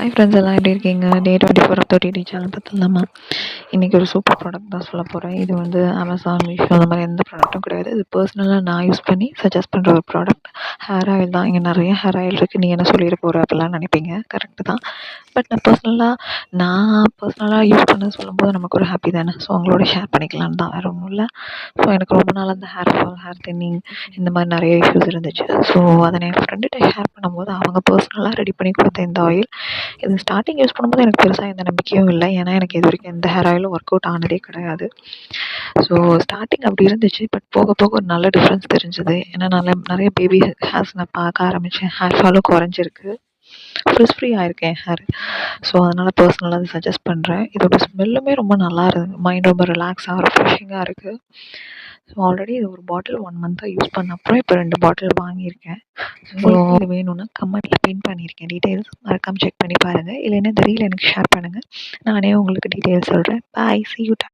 Hi friends, எல்லாம் எப்படி இருக்கீங்க? டே 24 ஆஃப் 30 சேனல் பார்த்துலாமா? இன்றைக்கி ஒரு சூப்பர் ப்ராடக்ட் தான் சொல்ல போகிறேன். இது வந்து அமேசான், மீஷோ அந்த மாதிரி எந்த ப்ராடக்ட்டும் கிடையாது. இது பர்சனலாக நான் யூஸ் பண்ணி சஜஸ்ட் பண்ணுற ஒரு ப்ராடக்ட். ஹேர் ஆயில் தான். இங்கே நிறைய ஹேர் ஆயில் இருக்குது. நீ என்ன சொல்லிட போகிற அப்படிலாம் நினைப்பீங்க. கரெக்டு தான். பட் நான் பர்சனலாக யூஸ் பண்ண சொல்லும்போது நமக்கு ஒரு ஹாப்பி தானே. ஸோ உங்களோட ஷேர் பண்ணிக்கலான்னு தான், வேறு ஒன்றும் இல்லை. ஸோ எனக்கு ரொம்ப நாள் அந்த ஹேர் ஃபால், ஹேர் தின்னிங் இந்த மாதிரி நிறைய இஷ்யூஸ் இருந்துச்சு. ஸோ அதை நான் என் ஃப்ரெண்டுகிட்ட ஷேர் பண்ணும்போது அவங்க பர்சனலாக ரெடி பண்ணி கொடுத்த இந்த ஆயில், இது ஸ்டார்டிங் யூஸ் பண்ணும்போது எனக்கு பெருசாக எந்த நம்பிக்கையும் இல்லை. ஏன்னா எனக்கு இது வரைக்கும் எந்த ஹேர் ஆயிலும் ஒர்க் அவுட் ஆனதே கிடையாது. ஸோ ஸ்டார்டிங் அப்படி இருந்துச்சு. பட் போக போக ஒரு நல்ல டிஃப்ரென்ஸ் தெரிஞ்சுது. ஏன்னா நிறைய பேபி ஹேர்ஸ் நான் பார்க்க ஆரம்பித்தேன். ஹேர் ஃபாலும் குறைஞ்சிருக்கு. ஃப்ரிஸ் ஃப்ரீ ஆயிருக்கேன் ஹேர். ஸோ அதனால் பர்சனலாக அதை சஜஸ்ட் பண்ணுறேன். இதோட ஸ்மெல்லுமே ரொம்ப நல்லா இருக்குது. மைண்ட் ரொம்ப ரிலாக்ஸாக ரெஃப்ரெஷிங்காக இருக்குது. ஸோ ஆல்ரெடி இது ஒரு பாட்டில் 1 மந்த்தாக யூஸ் பண்ண அப்புறம் இப்போ 2 பாட்டில் வாங்கியிருக்கேன். ஸோ இது வேணும்னா கமெண்ட்டில் பின் பண்ணியிருக்கேன் டீட்டெயில்ஸ். மறக்காமல் செக் பண்ணி பாருங்கள். இல்லைன்னா இந்த ரீல் எனக்கு ஷேர் பண்ணுங்கள். நானே உங்களுக்கு டீட்டெயில்ஸ் சொல்கிறேன். பாய், see you.